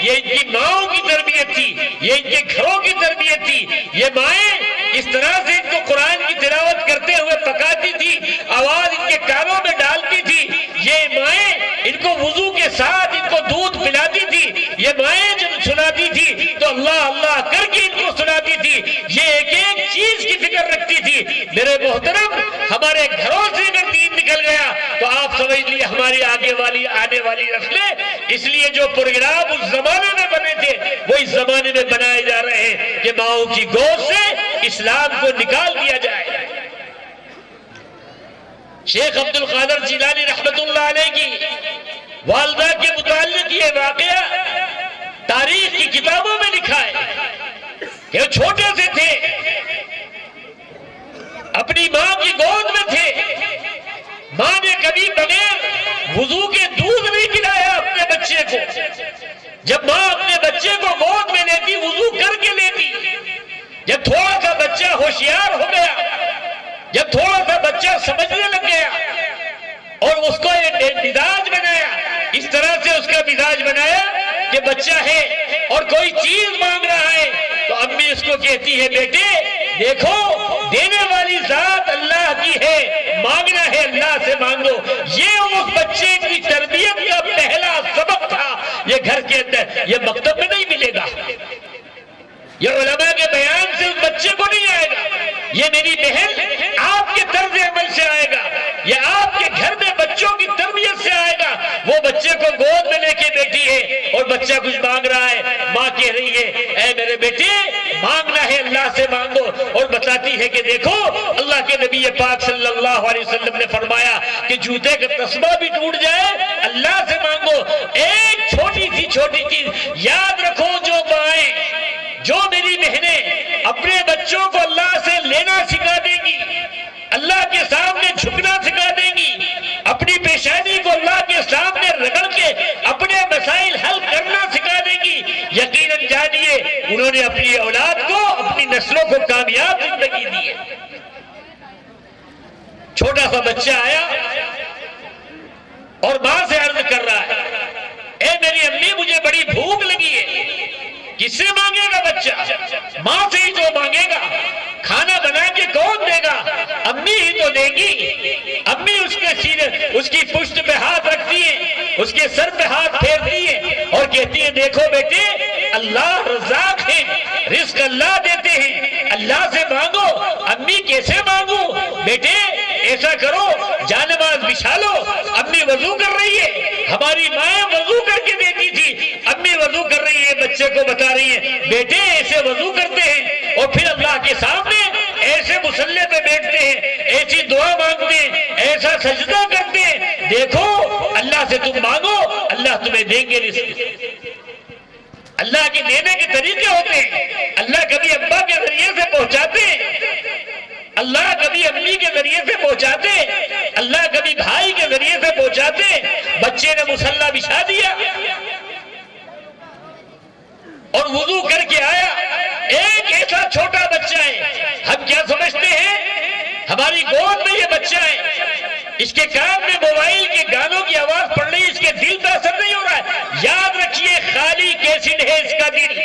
یہ ان کی ماؤں کی تربیت تھی، یہ ان کے گھروں کی تربیت تھی. یہ مائیں اس طرح سے ان کو قرآن کی تلاوت کرتے ہوئے پکاتی تھی، آواز ان کے کانوں میں ڈالتی تھی. یہ مائیں ان کو وضو کے ساتھ ان کو دودھ پلاتی تھی. یہ مائیں جب سناتی تھی تو اللہ اللہ کر کے ان کو سناتی تھی. یہ ایک ایک چیز کی فکر رکھتی تھی. میرے محترم، ہمارے گھروں سے اگر دین نکل گیا تو آپ سمجھ لیے ہماری آنے والی نسلیں. اس لیے جو پروگرام اس زمانے میں بنے تھے وہ اس زمانے میں بنائے جا رہے ہیں کہ ماؤں کی گود سے اسلام کو نکال دیا جائے. شیخ عبد القادر جیلانی رحمت اللہ علیہ کی والدہ کے متعلق یہ واقعہ تاریخ کی کتابوں میں لکھا ہے کہ وہ چھوٹے سے تھے، اپنی ماں کی گود میں تھے. ماں نے کبھی بغیر وضو کے دودھ نہیں پلایا اپنے بچے کو. جب ماں اپنے بچے کو گود میں لیتی وضو کر کے لیتی. جب تھوڑا سا بچہ ہوشیار ہو گیا، جب تھوڑا سا بچہ سمجھنے لگ گیا اور اس کو ایک مزاج بنایا، اس طرح سے اس کا مزاج بنایا کہ بچہ ہے اور کوئی چیز مانگ رہا ہے تو امی اس کو کہتی ہے بیٹے دیکھو دینے والی ذات اللہ کی ہے، مانگنا ہے اللہ سے مانگو. یہ اس بچے کی تربیت کا پہلا سبق تھا. یہ گھر کے اندر، یہ مکتب میں نہیں ملے گا، یہ علماء کے بیان سے اس بچے کو نہیں آئے گا. یہ میری بہن آپ کے طرز عمل سے آئے گا، یہ آپ کے گھر میں بچوں کی تربیت سے آئے گا. وہ بچے کو گود میں لے کے بیٹھی ہے اور بچہ کچھ مانگ رہا ہے، ماں کہہ رہی ہے اے میرے بیٹے مانگنا ہے اللہ سے مانگو، اور بتاتی ہے کہ دیکھو اللہ کے نبی پاک صلی اللہ علیہ وسلم نے فرمایا کہ جوتے کا تسمہ بھی ٹوٹ جائے اللہ سے مانگو. ایک چھوٹی چیز یاد رکھو، جو مائیں، جو میری بہنیں اپنے بچوں کو اللہ سے لینا سکھا دیں گی، اللہ کے سامنے جھکنا سکھا دیں گی، اپنی پیشانی کو اللہ کے سامنے رگڑ کے اپنے مسائل حل کرنا سکھا دیں گی، یقیناً جانیے انہوں نے اپنی اولاد کو، اپنی نسلوں کو کامیاب زندگی دی ہے. چھوٹا سا بچہ آیا اور ماں سے عرض کر رہا ہے اے میری امی مجھے بڑی بھوک لگی ہے. کس سے مانگے گا بچہ؟ ماں سے ہی تو مانگے گا. کھانا بنا کے کون دے گا؟ امی ہی تو دے گی. امی اس کے سینے، اس کی پشت پہ ہاتھ رکھتی ہے، اس کے سر پہ ہاتھ پھیرتی ہے اور کہتی ہے دیکھو بیٹے اللہ رزاق ہے، رزق اللہ دیتے ہیں، اللہ سے مانگو. امی کیسے مانگو؟ بیٹے ایسا کرو جانماز بچھا لو. امی وضو کر رہی ہے، ہماری ماں وضو کر کے دیتی تھی، امی وضو کر رہی ہے، بچے کو بتا رہی ہے بیٹے ایسے وضو کرتے ہیں اور پھر اللہ کے سامنے ایسے مصلی پہ بیٹھتے ہیں، ایسی دعا مانگتے ہیں، ایسا سجدہ کرتے ہیں. دیکھو اللہ سے تم مانگو اللہ تمہیں دیں گے رزق. اللہ کے دینے کے طریقے ہوتے ہیں. اللہ کبھی ابا کے ذریعے سے پہنچاتے ہیں، اللہ کبھی امی کے ذریعے سے پہنچاتے، اللہ کبھی بھائی کے ذریعے سے پہنچاتے. بچے نے مصلی بچھا دیا اور وضو کر کے آیا. ایک ایسا چھوٹا بچہ ہے، ہم کیا سمجھتے ہیں ہماری گود میں یہ بچہ ہے، اس کے کان میں موبائل کے گانوں کی آواز پڑ رہی ہے، اس کے دل پہ اثر نہیں ہو رہا ہے. یاد رکھیے خالی کیسٹ ہے اس کا دل،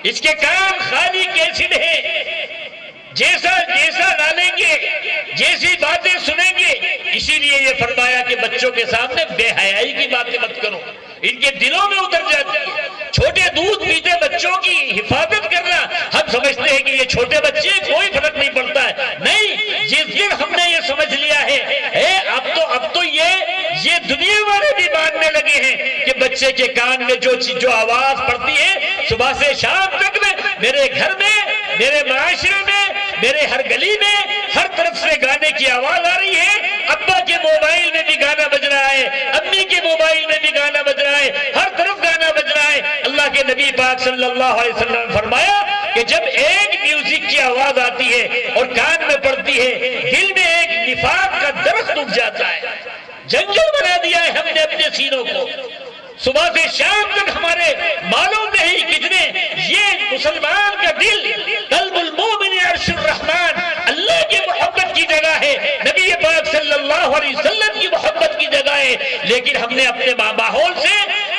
اس کے کان خالی کیسٹ ہے. جیسا ڈالیں گے، جیسی باتیں سنیں گے. اسی لیے یہ فرمایا کہ بچوں کے سامنے بے حیائی کی باتیں مت کرو، ان کے دلوں میں اتر جاتی ہے. چھوٹے دودھ پیتے بچوں کی حفاظت کرنا، ہم سمجھتے ہیں کہ یہ چھوٹے بچے کوئی فرق نہیں پڑتا ہے. نہیں، جس دن ہم نے یہ سمجھ لیا ہے اب تو یہ دنیا والے بھی ماننے لگے ہیں کہ بچے کے کان میں جو آواز پڑتی ہے صبح سے شام تک میں، میرے گھر میں، میرے معاشرے میں، میرے ہر گلی میں ہر طرف سے گانے کی آواز آ رہی ہے. ابا کے موبائل میں بھی گانا بج رہا ہے، امی کے موبائل میں بھی گانا بج رہا ہے، ہر طرف گانا بج رہا ہے. اللہ کے نبی پاک صلی اللہ علیہ وسلم نے فرمایا کہ جب ایک میوزک کی آواز آتی ہے اور کان میں پڑتی ہے، دل میں ایک نفاق کا درخت اٹھ جاتا ہے. جنگل بنا دیا ہے ہم نے اپنے سینوں کو. صبح سے شام تک ہمارے معلوم نہیں کتنے. یہ مسلمان کا دل قلب المومن عرش الرحمن، اللہ کی محبت کی جگہ ہے. نبی پاک صلی اللہ اللہ علیہ وسلم کی محبت کی جگہ ہے، لیکن ہم نے اپنے ماحول سے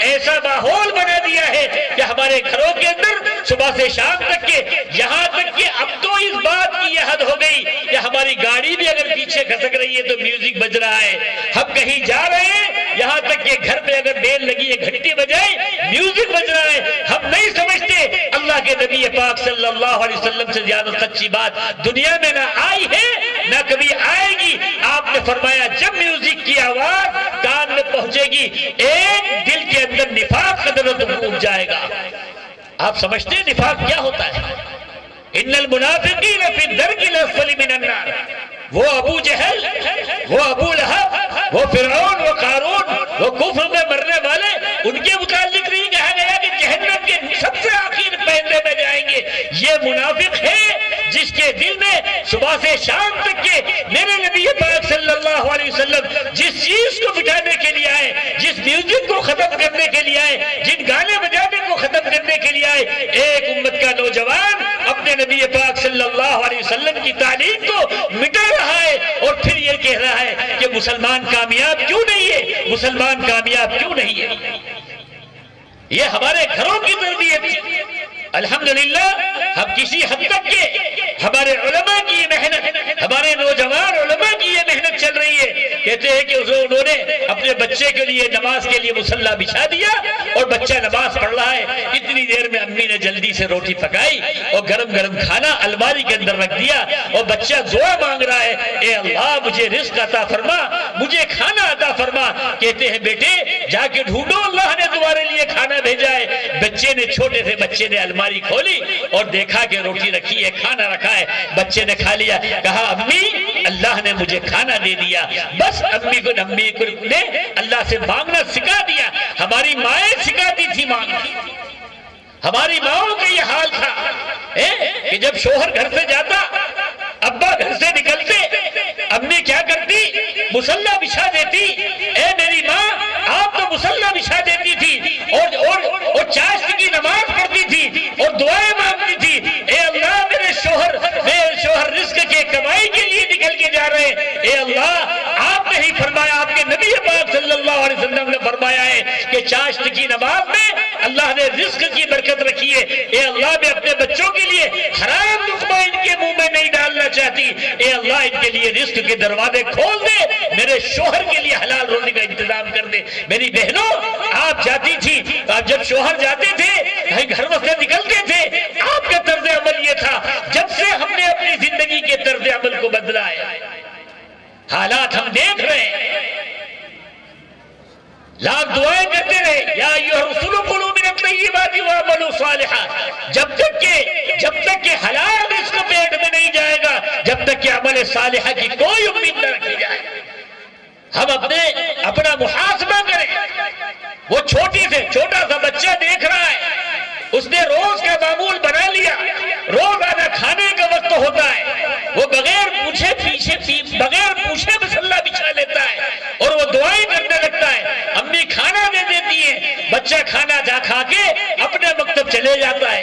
ایسا ماحول بنا دیا ہے کہ ہمارے گھروں کے اندر صبح سے شام تک کے، یہاں تک کہ اب تو اس بات کی یہ حد ہو گئی کہ ہماری گاڑی بھی اگر پیچھے کھسک رہی ہے تو میوزک بج رہا ہے، ہم کہیں جا رہے ہیں یہاں تک کہ گھر میں اگر بیل لگی ہے گھنٹی بجائے میوزک بج رہا ہے۔ ہم نہیں سمجھتے اللہ کے نبی پاک صلی اللہ علیہ وسلم سے زیادہ سچی بات دنیا میں نہ آئی ہے نہ کبھی آئے گی۔ آپ نے فرمایا جب میوزک کی آواز کان میں پہنچے گی ایک دل کے اندر نفاق کا درد اٹھ جائے گا۔ آپ سمجھتے ہیں نفاق کیا ہوتا ہے؟ ان المنافقین فی الدرک الاسفل من النار، وہ ابو جہل، وہ ابو لہب، وہ فرعون، وہ قارون، وہ کفر میں مرنے والے، ان کے متعلق نہیں کہا گیا کہ جہنم کے سب سے آخر پہلے میں جائیں گے۔ یہ منافق ہے جس کے دل میں صبح سے شام تک کے میرے نبی پاک صلی اللہ علیہ وسلم جس چیز کو مٹانے کے لیے آئے، جس میوزک کو ختم کرنے کے لیے آئے، جن گانے بجانے کو ختم کرنے کے لیے آئے، ایک امت کا نوجوان اپنے نبی پاک صلی اللہ علیہ وسلم کی تعلیم کو مٹا رہا ہے اور پھر یہ کہہ رہا ہے کہ مسلمان کامیاب کیوں نہیں ہے، مسلمان کامیاب کیوں نہیں ہے۔ یہ ہمارے گھروں کی تربیت۔ الحمدللہ ہم کسی حد تک کے ہمارے علماء کی یہ محنت، ہمارے نوجوان علماء کی یہ محنت چل رہی ہے، کہتے ہیں کہ انہوں نے اپنے بچے کے لیے نماز کے لیے مصلی بچھا دیا اور بچہ نماز پڑھ رہا ہے، اتنی دیر میں امی نے جلدی سے روٹی پکائی اور گرم گرم کھانا الماری کے اندر رکھ دیا اور بچہ دعا مانگ رہا ہے، اے اللہ مجھے رزق عطا فرما، مجھے کھانا عطا فرما۔ کہتے ہیں بیٹے جا کے ڈھونڈو اللہ نے تمہارے لیے کھانا بھیجا ہے۔ بچے نے، چھوٹے سے بچے نے الماری کھولی اور دیکھا کہ روٹی رکھی ہے، کھانا رکھا ہے، بچے نے کھا لیا، کہا امی اللہ نے مجھے کھانا دے دیا۔ بس امی کو نے اللہ سے مانگنا سکھا دیا۔ ہماری مائیں سکھاتی تھی مانگنا، ہماری ماؤں کا یہ حال تھا کہ جب شوہر گھر سے جاتا، ابا گھر سے نکلتے، امی کیا کرتی؟ مصلی بچھا دیتی۔ اے میری ماں آپ تو مصلی بچھا دیتی تھی اور چاشت کی نماز پڑھتی تھی اور دعائیں مانگتی تھی، اے اللہ میرے شوہر رزق کے کمائی کے لیے نکل کے جا رہے ہیں، اے اللہ آپ نے ہی فرمایا، آپ کے نبی پاک صلی اللہ علیہ وسلم نے فرمایا ہے کہ چاشت کی نماز میں اللہ نے رزق کی برکت رکھی ہے۔ اے اللہ میں اپنے بچوں کے لیے حرام لقمہ ان کے منہ میں نہیں ڈالنا چاہتی، اے اللہ ان کے لیے رزق کے دروازے کھول دے، میرے شوہر کے لیے حلال روزی کا انتظام کر دے۔ میری بہنوں آپ جاتی تھی، آپ جب شوہر جاتے تھے گھر سے نکلتے تھے، آپ کا طرز عمل یہ تھا۔ جب سے ہم نے اپنی زندگی کے طرز عمل کو بدلا ہے، حالات ہم دیکھ رہے ہیں، لاکھ دعائیں کرتے رہے، یا ایھا الرسول کلوا من الطیبات واعملوا صالحا، جب تک کہ حلال رزق پیٹ میں نہیں جائے گا، جب تک کہ عمل صالحہ کی کوئی امید نہ رکھی جائے۔ ہم اپنا محاسبہ کریں۔ وہ چھوٹا سا بچہ دیکھ رہا ہے، اس نے روز کا معمول بنا لیا، روزانہ کھانے کا وقت ہوتا ہے، وہ بغیر پوچھے مصلی بچھا لیتا ہے اور وہ دعائیں کرنے لگتا ہے، امی کھانا دے دیتی ہے، بچہ کھانا جا کھا کے اپنے مکتب چلے جاتا ہے۔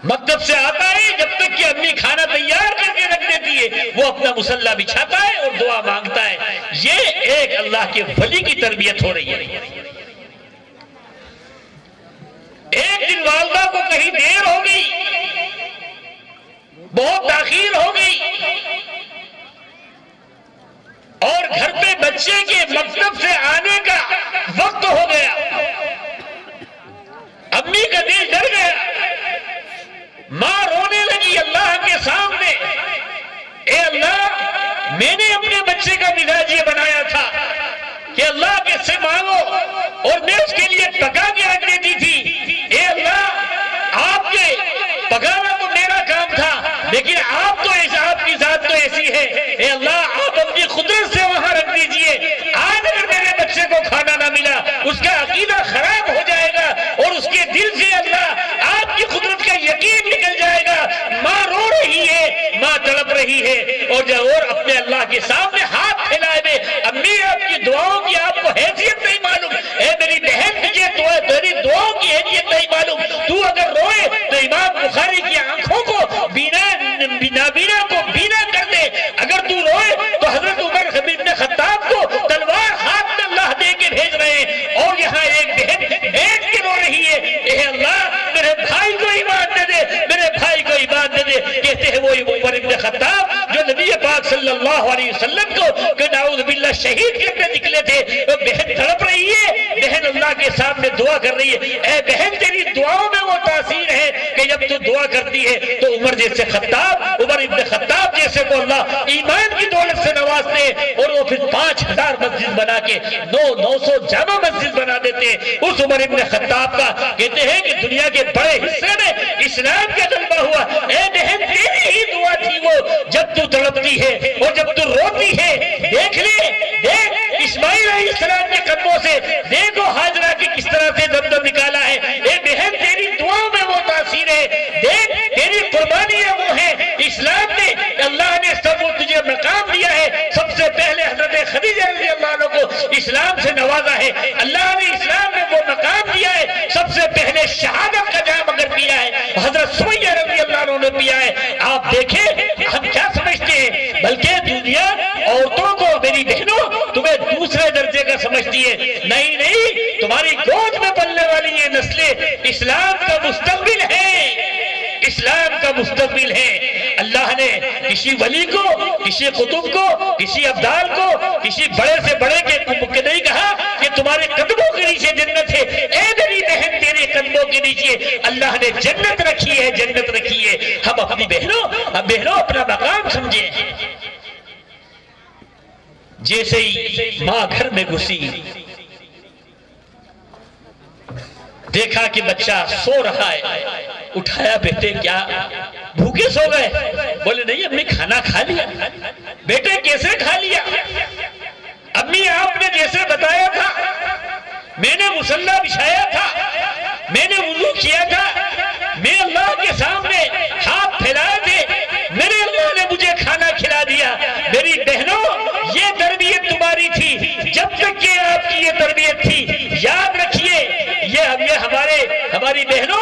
مکتب سے آتا ہے، جب تک کہ امی کھانا تیار کر کے رکھ دیتی ہے وہ اپنا مصلی بچھاتا ہے اور دعا مانگتا ہے۔ یہ ایک اللہ کے ولی کی تربیت ہو رہی ہے۔ ایک دن والدہ کو کہیں دیر ہو گئی، بہت تاخیر ہو گئی اور گھر پہ بچے کے مکتب سے آنے کا وقت ہو گیا۔ امی کا دل ڈر گیا، ماں رونے لگی اللہ کے سامنے، اے اللہ میں نے اپنے بچے کا مزاج یہ بنایا تھا کہ اللہ کے سے مانگو اور میں اس کے لیے پکا کے رکھ دیتی تھی، اے اللہ آپ کے پکانا تو میرا کام تھا لیکن آپ کی ذات تو ایسی ہے، اے اللہ آپ اپنی قدرت سے وہاں رکھ دیجئے، آج اگر میرے بچے کو کھانا نہ ملا اس کا عقیدہ خراب ہو جائے گا اور اس کے دل سے اللہ آپ کی قدرت کا یقین نکل جائے گا۔ ماں رو رہی ہے، ماں تڑپ رہی ہے اور اپنے اللہ کے سامنے ہاتھ پھیلائے ہوئے، امی آپ کی دعاؤں کی آپ کو حیثیت نہیں معلوم، اے میری بہن مجھے تیری دعاؤں کی حیثیت نہیں معلوم، تو اگر روئے تو امام بخاری کی آنکھوں کو نابینا کو بینا کر دے، اگر یہاں ایک بہن بیٹھ کے رو رہی ہے، اے اللہ میرے بھائی کو ایمان دے دے، میرے بھائی کو ایمان دے دے۔ کہتے ہیں وہ عمر بن خطاب جو نبی پاک صلی اللہ علیہ وسلم کو کہ نعوذ باللہ شہید کرنے نکلے تھے، وہ بہن تڑپ رہی ہے، بہن اللہ کے سامنے دعا کر رہی ہے۔ اے بہن تیری دعاؤں میں وہ تاثیر ہے کہ جب تو دعا کرتی ہے تو عمر جیسے خطاب، عمر ابن خطاب جیسے کو اللہ ایمان کی دولت سے نوازتے ہیں، اور وہ پھر 5000 مسجد بنا کے 900 جامع مسجد بنا دیتے ہیں۔ اس عمر ابن خطاب کا کہتے ہیں کہ دنیا کے بڑے حصے میں اسلام کا غلبہ ہوا۔ اے بہن تیری ہی دعا تھی وہ، جب تو تڑپتی ہے اور جب تو روتی ہے۔ دیکھ لے، دیکھ اسماعیل علیہ السلام کے قدموں سے دیکھو ہاجرہ کی کس طرح سے زمزم نکالا ہے۔ اے بہن تیری دعاؤں میں وہ تاثیر ہے، دیکھ تیری قربانیاں وہ ہیں۔ اسلام نے اللہ نے سب تجھے مقام دیا ہے، سب سے پہلے حضرت خدیجہ رضی اللہ عنہ کو اسلام سے نوازا ہے، اللہ نے اسلام میں وہ مقام دیا ہے، سب سے پہلے شہادت کا جام اگر پیا ہے حضرت سمیہ رضی اللہ عنہ نے پیا ہے۔ آپ دیکھیں ہم کیا سمجھتے ہیں، بلکہ دنیا عورتوں کو، میری بہنوں تمہیں دوسرے درجے کا سمجھتی ہے۔ نہیں نہیں، تمہاری گود میں پلنے والی یہ نسلیں اسلام کا مستقبل ہے، اسلام کا مستقبل ہے۔ اللہ نے کسی ولی کو، کسی قطب کو، کسی ابدال کو، کسی بڑے سے بڑے کے نہیں کہا کہ تمہارے قدموں کے نیچے جنت ہے۔ اے میری بہن تیرے قدموں کے نیچے اللہ نے جنت رکھی ہے، جنت رکھی ہے۔ ہم اپنی بہنوں اپنا مقام سمجھیں۔ جیسے ہی ماں گھر میں گھسی، دیکھا کہ بچہ سو رہا ہے، اٹھایا، بیٹے کیا بھوکے سو گئے؟ بولے نہیں امی کھانا کھا لیا۔ بیٹے کیسے کھا لیا؟ امی آپ نے جیسے بتایا تھا، میں نے مصلی بچھایا تھا، میں نے وضو کیا تھا، میں اللہ کے سامنے ہاتھ پھیلائے تھے، میرے اللہ نے مجھے کھانا کھلا دیا۔ میری بہنوں یہ تربیت تمہاری تھی، جب تک کہ آپ کی یہ تربیت تھی، یاد رکھیے یہ ہماری بہنوں